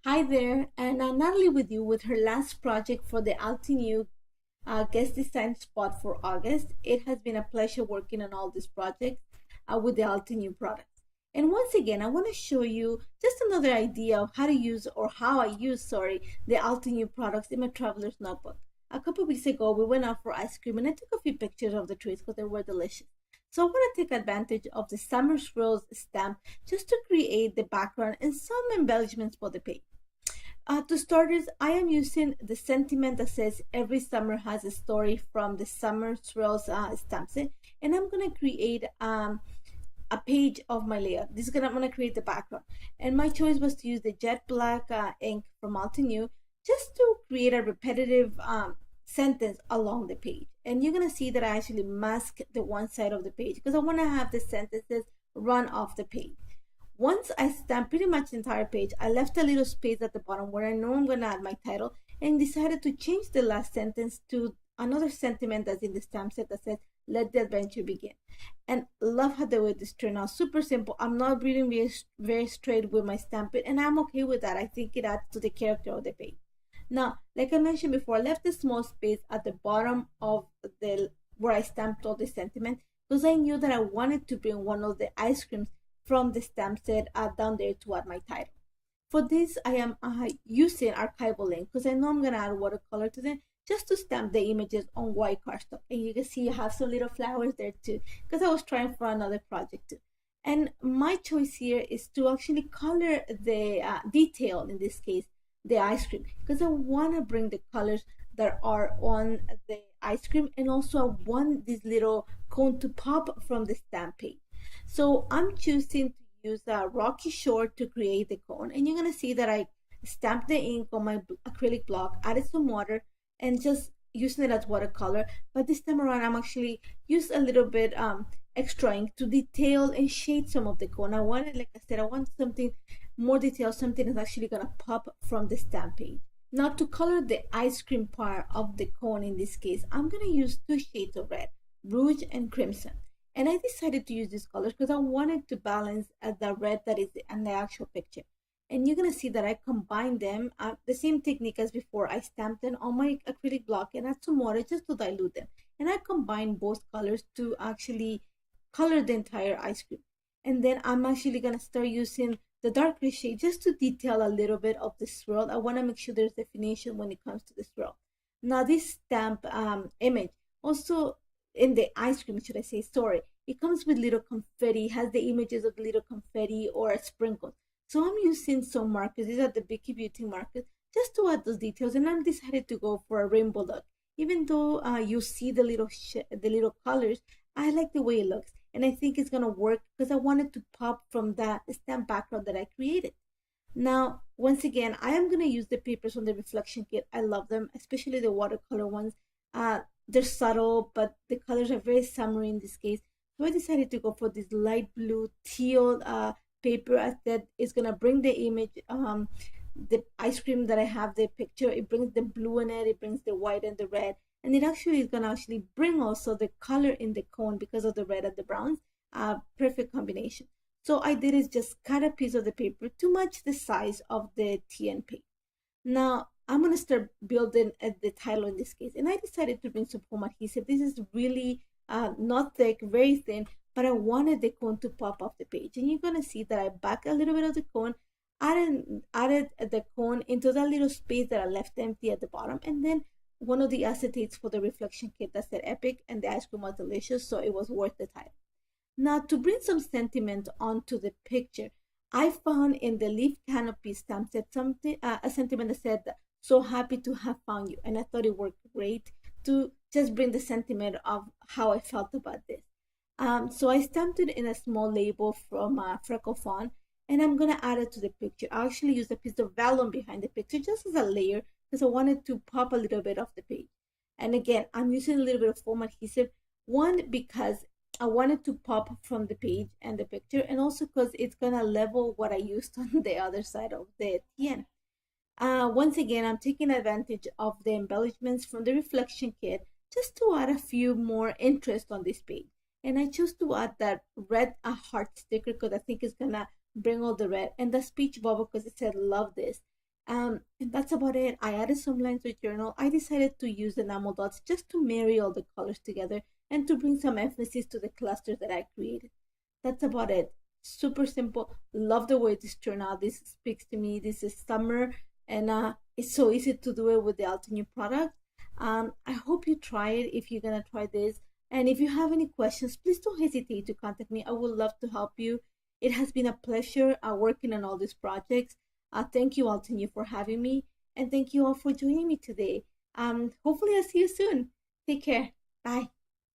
Hi there, and Natalie with you with her last project for the Altenew guest design spot for August. It has been a pleasure working on all these projects with the Altenew products. And once again, I want to show you just another idea of how to use or how I use, the Altenew products in my traveler's notebook. A couple of weeks ago, we went out for ice cream and I took a few pictures of the trees because they were delicious. So I want to take advantage of the Summer Swirls stamp just to create the background and some embellishments for the page. To starters, I am using the sentiment that says every summer has a story from the Summer Swirls stamp set, and I'm gonna create a page of my layout. I'm gonna create the background, and my choice was to use the jet black ink from Altenew just to create a repetitive sentence along the page. And you're gonna see that I actually mask the one side of the page because I want to have the sentences run off the page. Once I stamped pretty much the entire page, I left a little space at the bottom where I know I'm going to add my title and decided to change the last sentence to another sentiment that's in the stamp set that says, "Let the adventure begin." And love how the way this turned out. Super simple. I'm not reading very straight with my stamping, and I'm okay with that. I think it adds to the character of the page. Now, like I mentioned before, I left a small space at the bottom of the where I stamped all the sentiment because I knew that I wanted to bring one of the ice creams from the stamp set down there to add my title. For this, I am using archival ink because I know I'm going to add watercolor to them just to stamp the images on white cardstock. And you can see I have some little flowers there too because I was trying for another project too. And my choice here is to actually color the detail, in this case, the ice cream, because I want to bring the colors that are on the ice cream, and also I want this little cone to pop from the stamp page. So I'm choosing to use a Rocky Shore to create the cone, and you're gonna see that I stamped the ink on my acrylic block, added some water, and just using it as watercolor. But this time around, I'm actually used a little bit extra ink to detail and shade some of the cone. I wanted, like I said, I want something more detailed, something that's actually gonna pop from the stamp page. Now to color the ice cream part of the cone, in this case, I'm gonna use two shades of red, rouge and crimson. And I decided to use these colors because I wanted to balance the red that is in the actual picture. And you're going to see that I combined them, the same technique as before. I stamped them on my acrylic block and add some water just to dilute them. And I combined both colors to actually color the entire ice cream. And then I'm actually going to start using the darker shade just to detail a little bit of the swirl. I want to make sure there's definition when it comes to the swirl. Now this stamp image also, in the ice cream, should I say, sorry, it comes with little confetti, has the images of the little confetti or sprinkles. So I'm using some markers. These are the Bicky Beauty markers just to add those details, and I'm decided to go for a rainbow look. Even though you see the little colors, I like the way it looks, and I think it's gonna work because I wanted to pop from that stamp background that I created. Now, once again, I am gonna use the papers from the reflection kit. I love them, especially the watercolor ones. They're subtle, but the colors are very summery in this case. So I decided to go for this light blue teal paper that is gonna bring the image, the ice cream that I have, the picture. It brings the blue in it, it brings the white and the red, and it actually is gonna actually bring also the color in the cone because of the red and the browns. Perfect combination. So I did is just cut a piece of the paper to match the size of the TN page. Now I'm gonna start building the title in this case, and I decided to bring some foam adhesive. This is really not thick, very thin, but I wanted the cone to pop off the page. And you're gonna see that I back a little bit of the cone, added the cone into that little space that I left empty at the bottom, and then one of the acetates for the reflection kit that said epic, and the ice cream was delicious, so it was worth the title. Now to bring some sentiment onto the picture, I found in the leaf canopy stamp set something, a sentiment that said, "So happy to have found you," and I thought it worked great to just bring the sentiment of how I felt about this. So I stamped it in a small label from Freckle Fawn, and I'm gonna add it to the picture. I actually used a piece of vellum behind the picture just as a layer because I wanted to pop a little bit off the page. And again, I'm using a little bit of foam adhesive, one because I wanted to pop from the page and the picture, and also because it's gonna level what I used on the other side of the TN. Once again, I'm taking advantage of the embellishments from the reflection kit just to add a few more interest on this page. And I chose to add that red heart sticker because I think it's gonna bring all the red, and the speech bubble because it said "love this." And that's about it. I added some lines to the journal. I decided to use enamel dots just to marry all the colors together and to bring some emphasis to the clusters that I created. That's about it. Super simple. Love the way this turned out. This speaks to me. This is summer, and it's so easy to do it with the Altenew product. I hope you try it if you're gonna try this. And if you have any questions, please don't hesitate to contact me. I would love to help you. It has been a pleasure working on all these projects. Thank you, Altenew, for having me, and thank you all for joining me today. Hopefully, I'll see you soon. Take care. Bye.